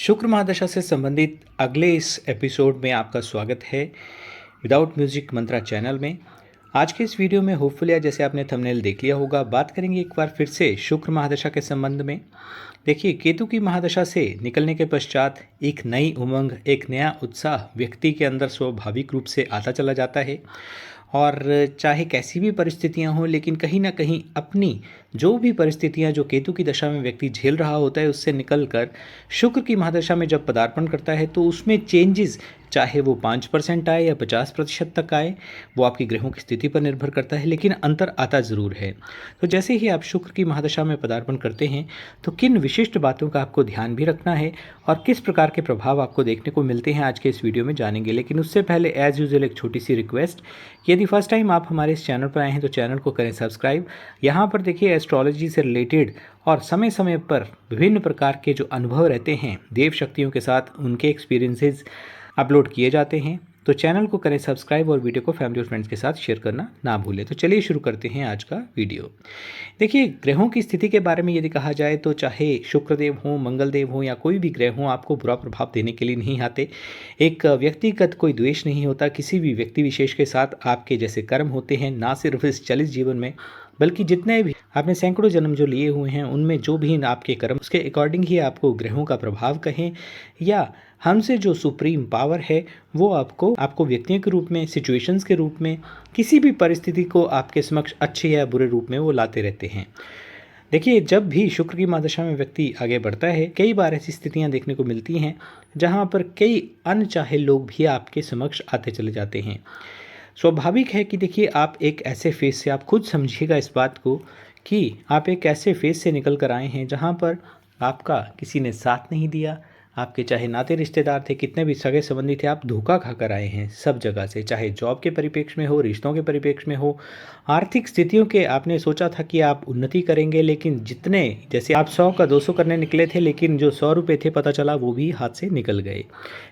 शुक्र महादशा से संबंधित अगले इस एपिसोड में आपका स्वागत है विदाउट म्यूजिक मंत्रा चैनल में। आज के इस वीडियो में होपफुली जैसे आपने थंबनेल देख लिया होगा, बात करेंगे एक बार फिर से शुक्र महादशा के संबंध में। देखिए, केतु की महादशा से निकलने के पश्चात एक नई उमंग, एक नया उत्साह व्यक्ति के अंदर स्वाभाविक रूप से आता चला जाता है। और चाहे कैसी भी परिस्थितियां हों, लेकिन कहीं ना कहीं अपनी जो भी परिस्थितियां जो केतु की दशा में व्यक्ति झेल रहा होता है, उससे निकल कर शुक्र की महादशा में जब पदार्पण करता है तो उसमें चेंजेस, चाहे वो 5% आए या 50% तक आए, वो आपकी ग्रहों की स्थिति पर निर्भर करता है, लेकिन अंतर आता ज़रूर है। तो जैसे ही आप शुक्र की महादशा में पदार्पण करते हैं तो किन विशिष्ट बातों का आपको ध्यान भी रखना है और किस प्रकार के प्रभाव आपको देखने को मिलते हैं, आज के इस वीडियो में जानेंगे। लेकिन उससे पहले एज यूजुअल एक छोटी सी रिक्वेस्ट, यदि फर्स्ट टाइम आप हमारे इस चैनल पर आए हैं तो चैनल को करें सब्सक्राइब। यहाँ पर देखिए, एस्ट्रोलॉजी से रिलेटेड और समय समय पर विभिन्न प्रकार के जो अनुभव रहते हैं देव शक्तियों के साथ, उनके एक्सपीरियंसेस अपलोड किए जाते हैं। तो चैनल को करें सब्सक्राइब और वीडियो को फैमिली और फ्रेंड्स के साथ शेयर करना ना भूलें। तो चलिए शुरू करते हैं आज का वीडियो। देखिए, ग्रहों की स्थिति के बारे में यदि कहा जाए तो चाहे शुक्रदेव हो, मंगलदेव हो या कोई भी ग्रह हो, आपको बुरा प्रभाव देने के लिए नहीं आते। एक व्यक्तिगत कोई द्वेष नहीं होता किसी भी व्यक्ति विशेष के साथ। आपके जैसे कर्म होते हैं ना सिर्फ इस चलित जीवन में, बल्कि जितने भी आपने सैकड़ों जन्म जो लिए हुए हैं, उनमें जो भी आपके कर्म, उसके अकॉर्डिंग ही आपको ग्रहों का प्रभाव कहें या हमसे जो सुप्रीम पावर है वो आपको व्यक्तियों के रूप में, सिचुएशंस के रूप में, किसी भी परिस्थिति को आपके समक्ष अच्छे या बुरे रूप में वो लाते रहते हैं। देखिए, जब भी शुक्र की महादशा में व्यक्ति आगे बढ़ता है, कई बार ऐसी स्थितियां देखने को मिलती हैं जहां पर कई अनचाहे लोग भी आपके समक्ष आते चले जाते हैं। स्वाभाविक है कि देखिए, आप एक ऐसे फेज से, आप खुद समझिएगा इस बात को कि आप एक ऐसे फेज से निकल कर आए हैं जहां पर आपका किसी ने साथ नहीं दिया। आपके चाहे नाते रिश्तेदार थे, कितने भी सगे संबंधी थे, आप धोखा खाकर आए हैं सब जगह से, चाहे जॉब के परिप्रेक्ष्य में हो, रिश्तों के परिप्रेक्ष्य में हो, आर्थिक स्थितियों के। आपने सोचा था कि आप उन्नति करेंगे, लेकिन जितने, जैसे आप 100 का 200 करने निकले थे, लेकिन जो 100 रुपये थे, पता चला वो भी हाथ से निकल गए।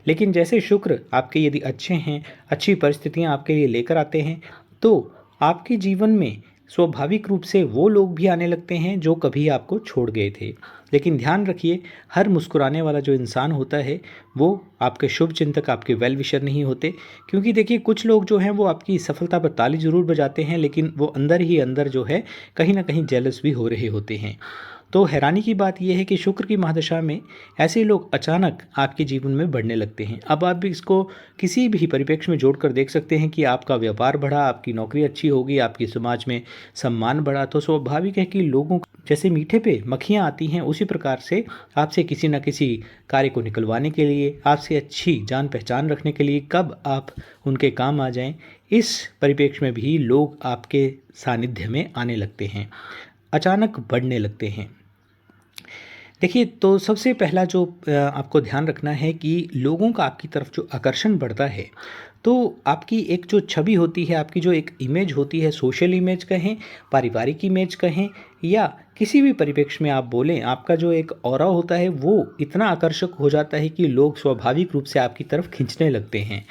लेकिन जैसे शुक्र आपके यदि अच्छे हैं, अच्छी परिस्थितियाँ आपके लिए लेकर आते हैं, तो आपके जीवन में स्वाभाविक रूप से वो लोग भी आने लगते हैं जो कभी आपको छोड़ गए थे। लेकिन ध्यान रखिए, हर मुस्कुराने वाला जो इंसान होता है वो आपके शुभ चिंतक, आपके वेल विशर नहीं होते। क्योंकि देखिए, कुछ लोग जो हैं वो आपकी सफलता पर ताली ज़रूर बजाते हैं, लेकिन वो अंदर ही अंदर जो है कहीं ना कहीं जेलस भी हो रहे होते हैं। तो हैरानी की बात यह है कि शुक्र की महादशा में ऐसे लोग अचानक आपके जीवन में बढ़ने लगते हैं। अब आप भी इसको किसी भी परिप्रेक्ष्य में जोड़कर देख सकते हैं कि आपका व्यापार बढ़ा, आपकी नौकरी अच्छी होगी, आपकी समाज में सम्मान बढ़ा, तो स्वाभाविक है कि लोगों को जैसे मीठे पे मक्खियाँ आती हैं, उसी प्रकार से आपसे किसी न किसी कार्य को निकलवाने के लिए, आपसे अच्छी जान पहचान रखने के लिए, कब आप उनके काम आ जाएं, इस परिप्रेक्ष्य में भी लोग आपके सानिध्य में आने लगते हैं, अचानक बढ़ने लगते हैं। देखिए, तो सबसे पहला जो आपको ध्यान रखना है कि लोगों का आपकी तरफ जो आकर्षण बढ़ता है, तो आपकी एक जो छवि होती है, आपकी जो एक इमेज होती है, सोशल इमेज कहें, पारिवारिक इमेज कहें या किसी भी परिप्रेक्ष्य में आप बोलें, आपका जो एक ऑरा होता है वो इतना आकर्षक हो जाता है कि लोग स्वाभाविक रूप से आपकी तरफ खींचने लगते हैं।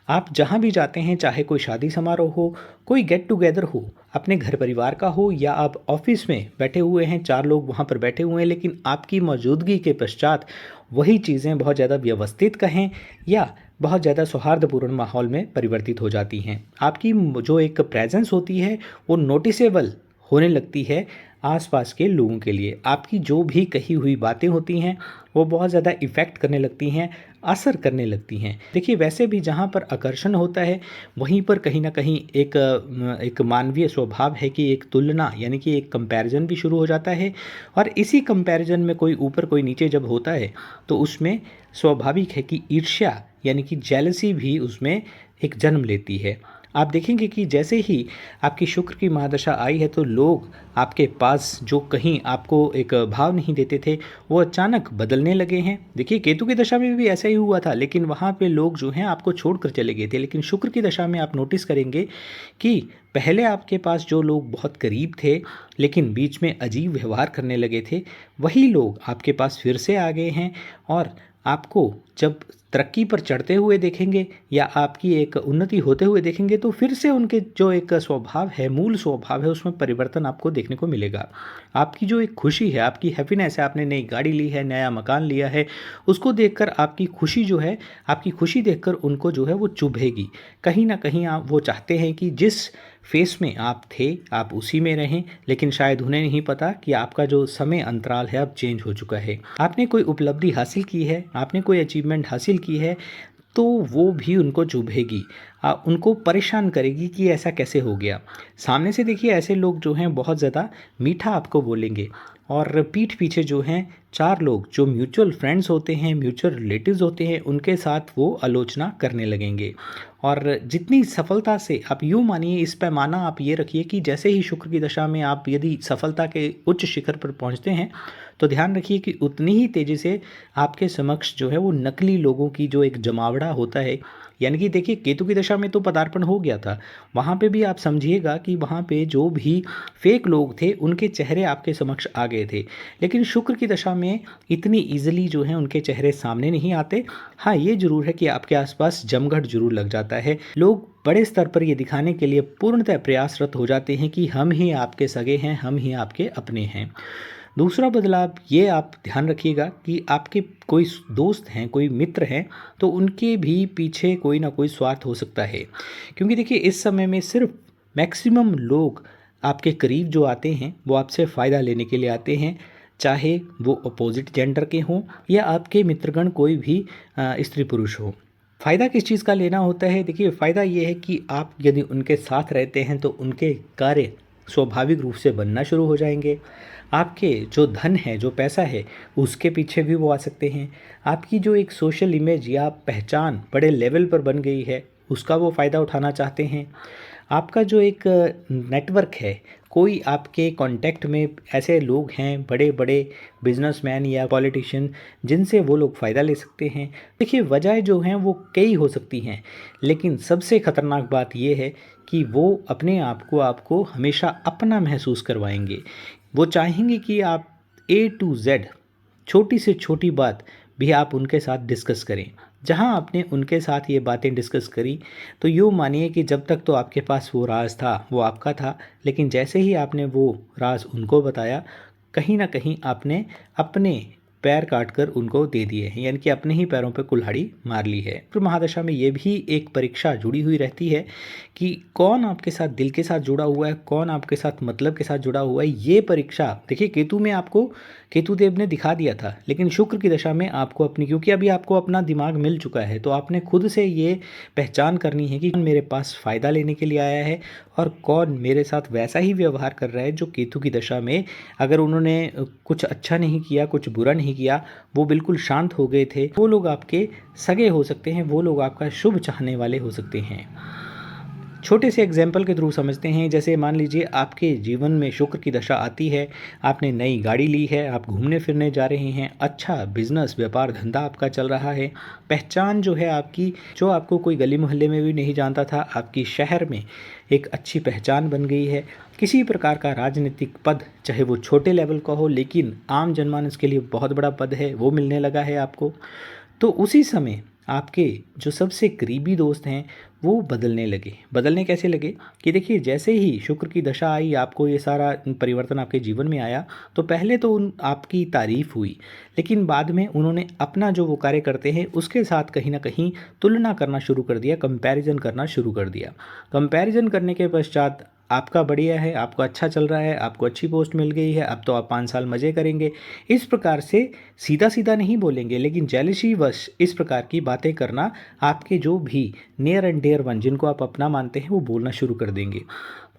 आप जहाँ भी जाते हैं, चाहे कोई शादी समारोह हो, कोई गेट टुगेदर हो, अपने घर परिवार का हो, या आप ऑफिस में बैठे हुए हैं, 4 लोग वहाँ पर बैठे हुए हैं, लेकिन आपकी मौजूदगी के पश्चात वही चीज़ें बहुत ज़्यादा व्यवस्थित कहें या बहुत ज़्यादा सौहार्दपूर्ण माहौल में परिवर्तित हो जाती हैं। आपकी जो एक प्रेजेंस होती है वो नोटिसेबल होने लगती है आसपास के लोगों के लिए। आपकी जो भी कही हुई बातें होती हैं वो बहुत ज़्यादा इफ़ेक्ट करने लगती हैं, असर करने लगती हैं। देखिए, वैसे भी जहाँ पर आकर्षण होता है वहीं पर कहीं ना कहीं एक मानवीय स्वभाव है कि एक तुलना, यानी कि एक कंपैरिजन भी शुरू हो जाता है। और इसी कंपैरिजन में कोई ऊपर कोई नीचे जब होता है तो उसमें स्वाभाविक है कि ईर्ष्या, यानी कि जेलसी भी उसमें एक जन्म लेती है। आप देखेंगे कि जैसे ही आपकी शुक्र की महादशा आई है तो लोग आपके पास जो कहीं आपको एक भाव नहीं देते थे वो अचानक बदलने लगे हैं। देखिए, केतु की दशा में भी ऐसा ही हुआ था, लेकिन वहाँ पे लोग जो हैं आपको छोड़कर चले गए थे। लेकिन शुक्र की दशा में आप नोटिस करेंगे कि पहले आपके पास जो लोग बहुत करीब थे लेकिन बीच में अजीब व्यवहार करने लगे थे, वही लोग आपके पास फिर से आ गए हैं और आपको जब तरक्की पर चढ़ते हुए देखेंगे या आपकी एक उन्नति होते हुए देखेंगे तो फिर से उनके जो एक स्वभाव है, मूल स्वभाव है, उसमें परिवर्तन आपको देखने को मिलेगा। आपकी जो एक खुशी है, आपकी हैप्पीनेस है, आपने नई गाड़ी ली है, नया मकान लिया है, उसको देखकर आपकी खुशी जो है, आपकी खुशी देखकर उनको जो है वो चुभेगी। कहीं न कहीं आप वो चाहते हैं कि जिस फेस में आप थे, आप उसी में रहें, लेकिन शायद उन्हें नहीं पता कि आपका जो समय अंतराल है अब चेंज हो चुका है। आपने कोई उपलब्धि हासिल की है, आपने कोई अचीवमेंट हासिल की है, तो वो भी उनको चुभेगी, उनको परेशान करेगी कि ऐसा कैसे हो गया। सामने से देखिए ऐसे लोग जो हैं बहुत ज़्यादा मीठा आपको बोलेंगे और पीठ पीछे जो हैं 4 लोग जो म्यूचुअल फ्रेंड्स होते हैं, म्यूचुअल रिलेटिव्स होते हैं, उनके साथ वो आलोचना करने लगेंगे। और जितनी सफलता से आप यूँ मानिए, इस पैमाना आप ये रखिए कि जैसे ही शुक्र की दशा में आप यदि सफलता के उच्च शिखर पर पहुँचते हैं, तो ध्यान रखिए कि उतनी ही तेज़ी से आपके समक्ष जो है वो नकली लोगों की जो एक जमावड़ा होता है, यानी कि देखिए केतु की दशा में तो पदार्पण हो गया था, वहाँ पे भी आप समझिएगा कि वहाँ पे जो भी फेक लोग थे उनके चेहरे आपके समक्ष आ गए थे। लेकिन शुक्र की दशा में इतनी ईज़िली जो है उनके चेहरे सामने नहीं आते। हाँ, ये ज़रूर है कि आपके आसपास जमघट ज़रूर लग जाता है। लोग बड़े स्तर पर ये दिखाने के लिए पूर्णतः प्रयासरत हो जाते हैं कि हम ही आपके सगे हैं, हम ही आपके अपने हैं। दूसरा बदलाव ये आप ध्यान रखिएगा कि आपके कोई दोस्त हैं, कोई मित्र हैं, तो उनके भी पीछे कोई ना कोई स्वार्थ हो सकता है। क्योंकि देखिए इस समय में सिर्फ मैक्सिमम लोग आपके करीब जो आते हैं वो आपसे फ़ायदा लेने के लिए आते हैं, चाहे वो अपोजिट जेंडर के हों या आपके मित्रगण कोई भी स्त्री पुरुष हो। फ़ायदा किस चीज़ का लेना होता है? देखिए फ़ायदा ये है कि आप यदि उनके साथ रहते हैं तो उनके कार्य स्वाभाविक रूप से बनना शुरू हो जाएंगे। आपके जो धन है, जो पैसा है, उसके पीछे भी वो आ सकते हैं। आपकी जो एक सोशल इमेज या पहचान बड़े लेवल पर बन गई है, उसका वो फ़ायदा उठाना चाहते हैं। आपका जो एक नेटवर्क है, कोई आपके कॉन्टैक्ट में ऐसे लोग हैं, बड़े बड़े बिजनेसमैन या पॉलिटिशियन, जिनसे वो लोग फ़ायदा ले सकते हैं। देखिए वजह जो हैं वो कई हो सकती हैं, लेकिन सबसे ख़तरनाक बात ये है कि वो अपने आप को आपको हमेशा अपना महसूस करवाएंगे। वो चाहेंगे कि आप ए टू जेड छोटी से छोटी बात भी आप उनके साथ डिस्कस करें। जहां आपने उनके साथ ये बातें डिस्कस करी, तो यूँ मानिए कि जब तक तो आपके पास वो राज था, वो आपका था, लेकिन जैसे ही आपने वो राज उनको बताया, कहीं न कहीं आपने अपने पैर काट कर उनको दे दिए हैं, यानी कि अपने ही पैरों पे कुल्हाड़ी मार ली है। फिर महादशा में ये भी एक परीक्षा जुड़ी हुई रहती है कि कौन आपके साथ दिल के साथ जुड़ा हुआ है, कौन आपके साथ मतलब के साथ जुड़ा हुआ है। ये परीक्षा देखिए केतु में आपको केतुदेव ने दिखा दिया था, लेकिन शुक्र की दशा में आपको अपनी, क्योंकि अभी आपको अपना दिमाग मिल चुका है, तो आपने खुद से ये पहचान करनी है कि कौन मेरे पास फ़ायदा लेने के लिए आया है और कौन मेरे साथ वैसा ही व्यवहार कर रहा है जो केतु की दशा में, अगर उन्होंने कुछ अच्छा नहीं किया, कुछ बुरा नहीं किया, वो बिल्कुल शांत हो गए थे, वो लोग आपके सगे हो सकते हैं, वो लोग आपका शुभ चाहने वाले हो सकते हैं। छोटे से एग्जाम्पल के थ्रू समझते हैं। जैसे मान लीजिए आपके जीवन में शुक्र की दशा आती है, आपने नई गाड़ी ली है, आप घूमने फिरने जा रहे हैं, अच्छा बिजनेस व्यापार धंधा आपका चल रहा है, पहचान जो है आपकी, जो आपको कोई गली मोहल्ले में भी नहीं जानता था, आपकी शहर में एक अच्छी पहचान बन गई है। किसी प्रकार का राजनीतिक पद, चाहे वो छोटे लेवल का हो लेकिन आम जनमानस के लिए बहुत बड़ा पद है, वो मिलने लगा है आपको। तो उसी समय आपके जो सबसे करीबी दोस्त हैं वो बदलने लगे। बदलने कैसे लगे कि देखिए जैसे ही शुक्र की दशा आई, आपको ये सारा परिवर्तन आपके जीवन में आया, तो पहले तो उन आपकी तारीफ़ हुई, लेकिन बाद में उन्होंने अपना जो वो कार्य करते हैं उसके साथ कहीं ना कहीं तुलना करना शुरू कर दिया, कंपैरिजन करना शुरू कर दिया। कंपैरिजन करने के पश्चात आपका बढ़िया है, आपका अच्छा चल रहा है, आपको अच्छी पोस्ट मिल गई है, अब तो आप 5 साल मज़े करेंगे, इस प्रकार से सीधा सीधा नहीं बोलेंगे, लेकिन जेलसी वश इस प्रकार की बातें करना आपके जो भी नियर एंड डियर वन, जिनको आप अपना मानते हैं, वो बोलना शुरू कर देंगे।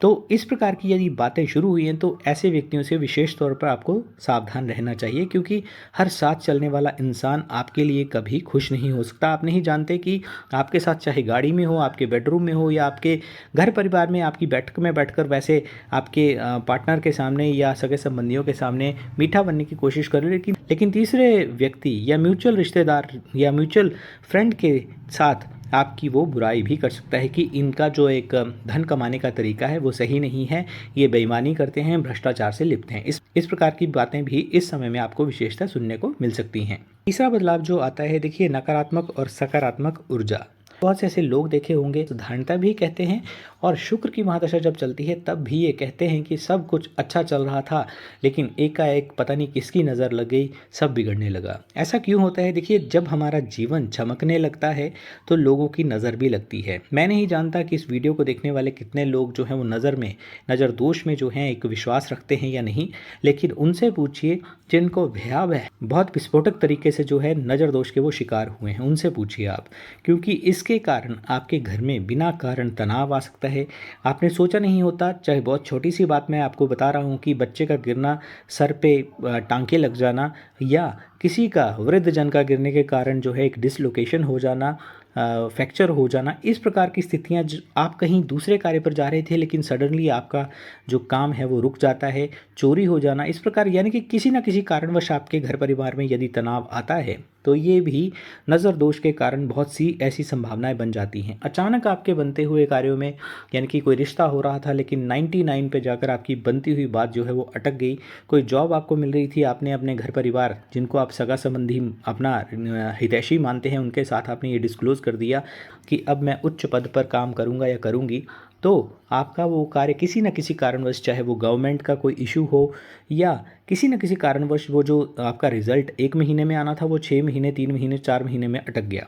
तो इस प्रकार की यदि बातें शुरू हुई हैं तो ऐसे व्यक्तियों से विशेष तौर पर आपको सावधान रहना चाहिए, क्योंकि हर साथ चलने वाला इंसान आपके लिए कभी खुश नहीं हो सकता। आप नहीं जानते कि आपके साथ चाहे गाड़ी में हो, आपके बेडरूम में हो या आपके घर परिवार में आपकी बैठक में बैठकर वैसे आपके पार्टनर के सामने या सगे संबंधियों के सामने मीठा बनने की कोशिश कर रहे, लेकिन तीसरे व्यक्ति या म्यूचुअल रिश्तेदार या म्यूचुअल फ्रेंड के साथ आपकी वो बुराई भी कर सकता है कि इनका जो एक धन कमाने का तरीका है वो सही नहीं है, ये बेईमानी करते हैं, भ्रष्टाचार से लिप्त हैं। इस प्रकार की बातें भी इस समय में आपको विशेषतः सुनने को मिल सकती हैं। तीसरा बदलाव जो आता है, देखिए, नकारात्मक और सकारात्मक ऊर्जा। बहुत से ऐसे लोग देखे होंगे, धारणता भी कहते हैं, और शुक्र की महादशा जब चलती है तब भी ये कहते हैं कि सब कुछ अच्छा चल रहा था, लेकिन एकाएक पता नहीं किसकी नज़र लग गई, सब बिगड़ने लगा। ऐसा क्यों होता है? देखिए, जब हमारा जीवन चमकने लगता है तो लोगों की नज़र भी लगती है। मैं नहीं जानता कि इस वीडियो को देखने वाले कितने लोग जो हैं वो नज़र दोष में जो हैं एक विश्वास रखते हैं या नहीं, लेकिन उनसे पूछिए जिनको भयावह बहुत विस्फोटक तरीके से जो है नज़र दोष के वो शिकार हुए हैं, उनसे पूछिए आप, क्योंकि इसके कारण आपके घर में बिना कारण तनाव आ सकता है। आपने सोचा नहीं होता, चाहे बहुत छोटी सी बात मैं आपको बता रहा हूँ कि बच्चे का गिरना, सर पे टांके लग जाना, या किसी का वृद्ध जन का गिरने के कारण जो है एक डिसलोकेशन हो जाना, फ्रैक्चर हो जाना, इस प्रकार की स्थितियाँ, आप कहीं दूसरे कार्य पर जा रहे थे लेकिन सडनली आपका जो काम है वो रुक जाता है, चोरी हो जाना, इस प्रकार यानी कि किसी न किसी कारणवश आपके घर परिवार में यदि तनाव आता है तो ये भी नज़र दोष के कारण बहुत सी ऐसी संभावनाएं बन जाती हैं। अचानक आपके बनते हुए कार्यों में, यानी कि कोई रिश्ता हो रहा था लेकिन 99 पे जाकर आपकी बनती हुई बात जो है वो अटक गई। कोई जॉब आपको मिल रही थी, आपने अपने घर परिवार, जिनको आप सगा संबंधी अपना हितैषी मानते हैं, उनके साथ आपने ये डिस्क्लोज कर दिया कि अब मैं उच्च पद पर काम करूँगा या करूँगी, तो आपका वो कार्य किसी न किसी कारणवश, चाहे वो गवर्नमेंट का कोई इशू हो या किसी न किसी कारणवश, वो जो आपका रिजल्ट 1 महीने में आना था वो 6 महीने, 3 महीने, 4 महीने में अटक गया।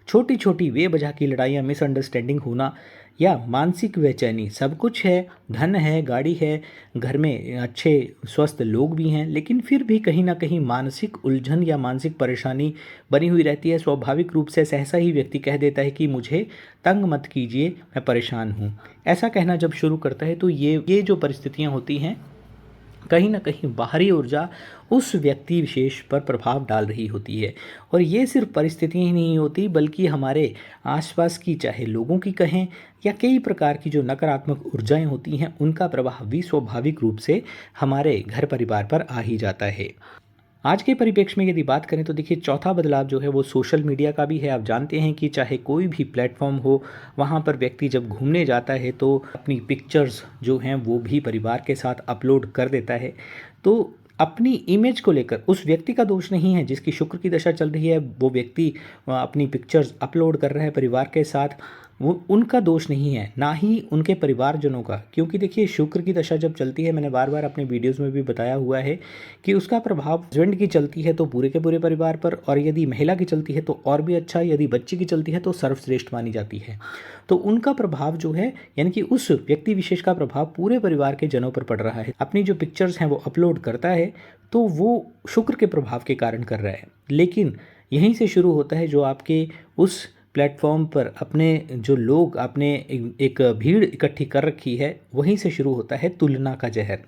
छोटी छोटी बेवजह की लड़ाइयाँ, मिसअंडरस्टैंडिंग होना या मानसिक बेचैनी, सब कुछ है, धन है, गाड़ी है, घर में अच्छे स्वस्थ लोग भी हैं, लेकिन फिर भी कहीं ना कहीं मानसिक उलझन या मानसिक परेशानी बनी हुई रहती है। स्वाभाविक रूप से सहसा ही व्यक्ति कह देता है कि मुझे तंग मत कीजिए, मैं परेशान हूँ। ऐसा कहना जब शुरू करता है तो ये जो परिस्थितियाँ होती हैं, कहीं ना कहीं बाहरी ऊर्जा उस व्यक्ति विशेष पर प्रभाव डाल रही होती है। और ये सिर्फ परिस्थितियाँ ही नहीं होती, बल्कि हमारे आसपास की, चाहे लोगों की कहें या कई प्रकार की जो नकारात्मक ऊर्जाएं होती हैं, उनका प्रभाव भी स्वाभाविक रूप से हमारे घर परिवार पर आ ही जाता है। आज के परिप्रेक्ष्य में यदि बात करें तो देखिए, चौथा बदलाव जो है वो सोशल मीडिया का भी है। आप जानते हैं कि चाहे कोई भी प्लेटफॉर्म हो, वहाँ पर व्यक्ति जब घूमने जाता है तो अपनी पिक्चर्स जो हैं वो भी परिवार के साथ अपलोड कर देता है। तो अपनी इमेज को लेकर उस व्यक्ति का दोष नहीं है, जिसकी शुक्र की दशा चल रही है, वो व्यक्ति अपनी पिक्चर्स अपलोड कर रहा है परिवार के साथ, वो उनका दोष नहीं है, ना ही उनके परिवारजनों का। क्योंकि देखिए, शुक्र की दशा जब चलती है, मैंने बार बार अपने वीडियोस में भी बताया हुआ है कि उसका प्रभाव हस्बैंड की चलती है तो पूरे के पूरे परिवार पर, और यदि महिला की चलती है तो और भी अच्छा, यदि बच्चे की चलती है तो सर्वश्रेष्ठ मानी जाती है। तो उनका प्रभाव जो है, यानी कि उस व्यक्ति विशेष का प्रभाव पूरे परिवार के जनों पर पड़ रहा है। अपनी जो पिक्चर्स हैं वो अपलोड करता है तो वो शुक्र के प्रभाव के कारण कर रहा है। लेकिन यहीं से शुरू होता है, जो आपके उस प्लेटफॉर्म पर अपने जो लोग आपने एक भीड़ इकट्ठी कर रखी है, वहीं से शुरू होता है तुलना का जहर।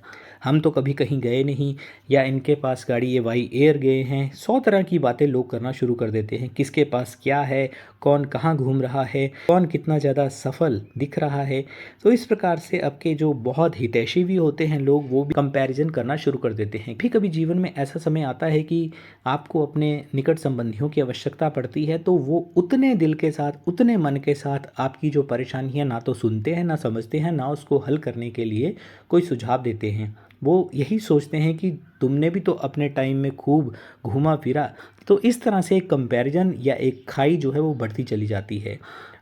हम तो कभी कहीं गए नहीं, या इनके पास गाड़ी, ये वाई एयर गए हैं, 100 तरह की बातें लोग करना शुरू कर देते हैं। किसके पास क्या है, कौन कहाँ घूम रहा है, कौन कितना ज़्यादा सफल दिख रहा है। तो इस प्रकार से आपके जो बहुत हितैषी भी होते हैं लोग, वो भी कंपैरिजन करना शुरू कर देते हैं। भी कभी जीवन में ऐसा समय आता है कि आपको अपने निकट संबंधियों की आवश्यकता पड़ती है, तो वो उतने दिल के साथ, उतने मन के साथ आपकी जो परेशानियाँ ना तो सुनते हैं, ना समझते हैं, ना उसको हल करने के लिए कोई सुझाव देते हैं। वो यही सोचते हैं कि तुमने भी तो अपने टाइम में खूब घूमा फिरा। तो इस तरह से एक कंपैरिजन या एक खाई जो है वो बढ़ती चली जाती है।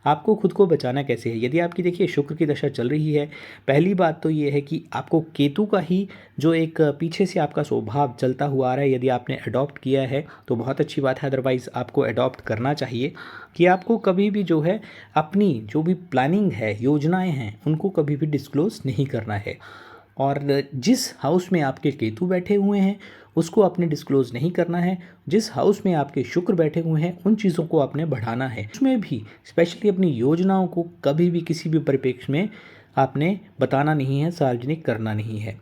आपको खुद को बचाना कैसे है? यदि आपकी देखिए शुक्र की दशा चल रही है, पहली बात तो ये है कि आपको केतु का ही जो एक पीछे से आपका स्वभाव चलता हुआ आ रहा है, यदि आपने अडॉप्ट किया है तो बहुत अच्छी बात है, अदरवाइज़ आपको अडॉप्ट करना चाहिए कि आपको कभी भी जो है अपनी जो भी प्लानिंग है, योजनाएं हैं, उनको कभी भी डिस्क्लोज नहीं करना है। और जिस हाउस में आपके केतु बैठे हुए हैं उसको आपने डिस्क्लोज़ नहीं करना है। जिस हाउस में आपके शुक्र बैठे हुए हैं उन चीज़ों को आपने बढ़ाना है। उसमें भी स्पेशली अपनी योजनाओं को कभी भी किसी भी परिप्रेक्ष्य में आपने बताना नहीं है, सार्वजनिक करना नहीं है।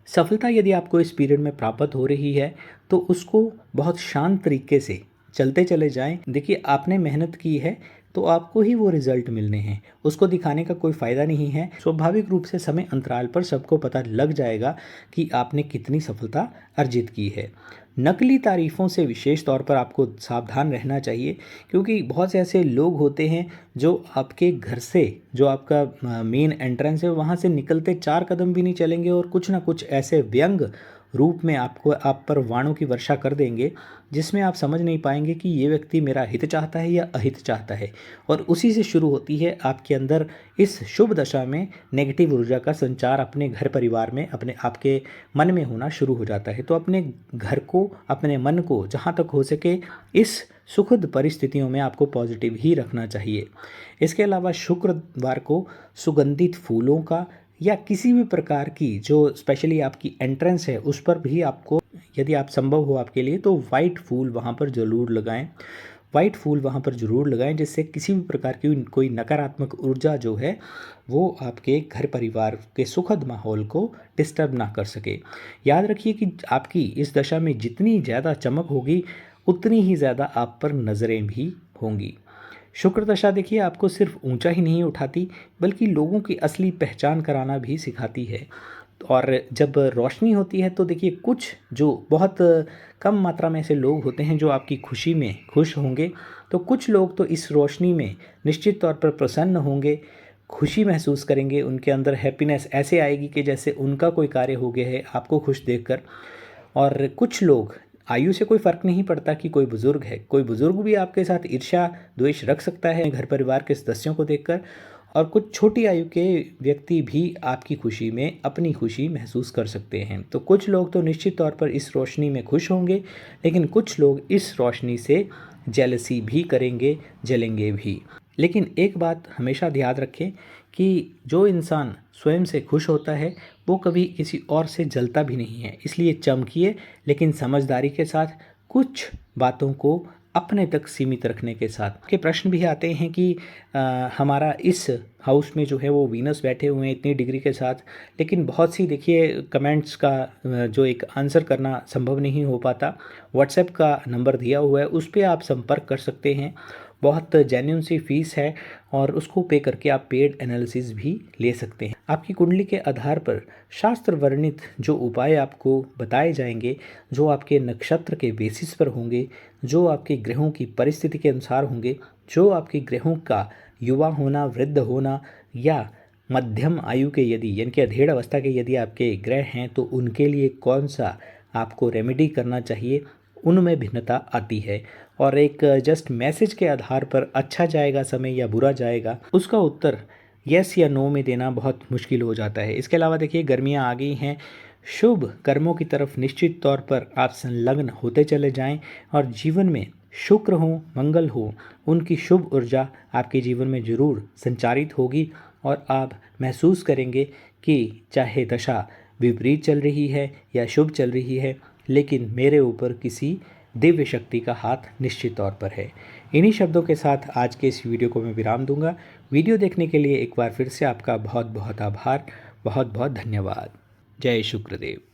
सफलता यदि आपको इस पीरियड में प्राप्त हो रही है तो उसको बहुत शांत तरीके से चलते चले जाएं। देखिए, आपने मेहनत की है तो आपको ही वो रिजल्ट मिलने हैं, उसको दिखाने का कोई फ़ायदा नहीं है। स्वाभाविक रूप से समय अंतराल पर सबको पता लग जाएगा कि आपने कितनी सफलता अर्जित की है। नकली तारीफ़ों से विशेष तौर पर आपको सावधान रहना चाहिए, क्योंकि बहुत से ऐसे लोग होते हैं जो आपके घर से, जो आपका मेन एंट्रेंस है, वहाँ से निकलते 4 कदम भी नहीं चलेंगे और कुछ ना कुछ ऐसे व्यंग रूप में आप पर वाणों की वर्षा कर देंगे, जिसमें आप समझ नहीं पाएंगे कि ये व्यक्ति मेरा हित चाहता है या अहित चाहता है। और उसी से शुरू होती है आपके अंदर इस शुभ दशा में नेगेटिव ऊर्जा का संचार अपने घर परिवार में, अपने आपके मन में होना शुरू हो जाता है। तो अपने घर को, अपने मन को जहाँ तक हो सके इस सुखद परिस्थितियों में आपको पॉजिटिव ही रखना चाहिए। इसके अलावा शुक्रवार को सुगंधित फूलों का या किसी भी प्रकार की जो स्पेशली आपकी एंट्रेंस है उस पर भी आपको, यदि आप संभव हो आपके लिए, तो वाइट फूल वहाँ पर ज़रूर लगाएं। वाइट फूल वहाँ पर ज़रूर लगाएं, जिससे किसी भी प्रकार की कोई नकारात्मक ऊर्जा जो है वो आपके घर परिवार के सुखद माहौल को डिस्टर्ब ना कर सके। याद रखिए कि आपकी इस दशा में जितनी ज़्यादा चमक होगी उतनी ही ज़्यादा आप पर नज़रें भी होंगी। शुक्र दशा देखिए आपको सिर्फ ऊंचा ही नहीं उठाती, बल्कि लोगों की असली पहचान कराना भी सिखाती है। और जब रोशनी होती है तो देखिए कुछ जो बहुत कम मात्रा में ऐसे लोग होते हैं जो आपकी खुशी में खुश होंगे, तो कुछ लोग तो इस रोशनी में निश्चित तौर पर प्रसन्न होंगे, खुशी महसूस करेंगे, उनके अंदर हैप्पीनेस ऐसे आएगी कि जैसे उनका कोई कार्य हो गया है आपको खुश देखकर। और कुछ लोग, आयु से कोई फ़र्क नहीं पड़ता कि कोई बुज़ुर्ग है, कोई बुज़ुर्ग भी आपके साथ ईर्ष्या द्वेष रख सकता है घर परिवार के सदस्यों को देखकर। और कुछ छोटी आयु के व्यक्ति भी आपकी खुशी में अपनी खुशी महसूस कर सकते हैं। तो कुछ लोग तो निश्चित तौर पर इस रोशनी में खुश होंगे, लेकिन कुछ लोग इस रोशनी से जेलसी भी करेंगे, जलेंगे भी। लेकिन एक बात हमेशा ध्यान रखें कि जो इंसान स्वयं से खुश होता है वो कभी किसी और से जलता भी नहीं है। इसलिए चमकिए, लेकिन समझदारी के साथ, कुछ बातों को अपने तक सीमित रखने के साथ। के प्रश्न भी आते हैं कि हमारा इस हाउस में जो है वो वीनस बैठे हुए हैं इतनी डिग्री के साथ, लेकिन बहुत सी देखिए कमेंट्स का जो एक आंसर करना संभव नहीं हो पाता। व्हाट्सएप का नंबर दिया हुआ है, उस पर आप संपर्क कर सकते हैं। बहुत जेन्युइन सी फीस है और उसको पे करके आप पेड एनालिसिस भी ले सकते हैं। आपकी कुंडली के आधार पर शास्त्र वर्णित जो उपाय आपको बताए जाएंगे, जो आपके नक्षत्र के बेसिस पर होंगे, जो आपके ग्रहों की परिस्थिति के अनुसार होंगे, जो आपके ग्रहों का युवा होना, वृद्ध होना या मध्यम आयु के यदि यानी कि अधेड़ अवस्था के यदि आपके ग्रह हैं, तो उनके लिए कौन सा आपको रेमेडी करना चाहिए, उनमें भिन्नता आती है। और एक जस्ट मैसेज के आधार पर अच्छा जाएगा समय या बुरा जाएगा, उसका उत्तर यस या नो में देना बहुत मुश्किल हो जाता है। इसके अलावा देखिए गर्मियाँ आ गई हैं, शुभ कर्मों की तरफ निश्चित तौर पर आप संलग्न होते चले जाएं और जीवन में शुक्र हो, मंगल हो, उनकी शुभ ऊर्जा आपके जीवन में जरूर संचारित होगी और आप महसूस करेंगे कि चाहे दशा विपरीत चल रही है या शुभ चल रही है, लेकिन मेरे ऊपर किसी दिव्य शक्ति का हाथ निश्चित तौर पर है। इन्हीं शब्दों के साथ आज के इस वीडियो को मैं विराम दूंगा। वीडियो देखने के लिए एक बार फिर से आपका बहुत बहुत आभार, बहुत बहुत धन्यवाद। जय शुक्रदेव।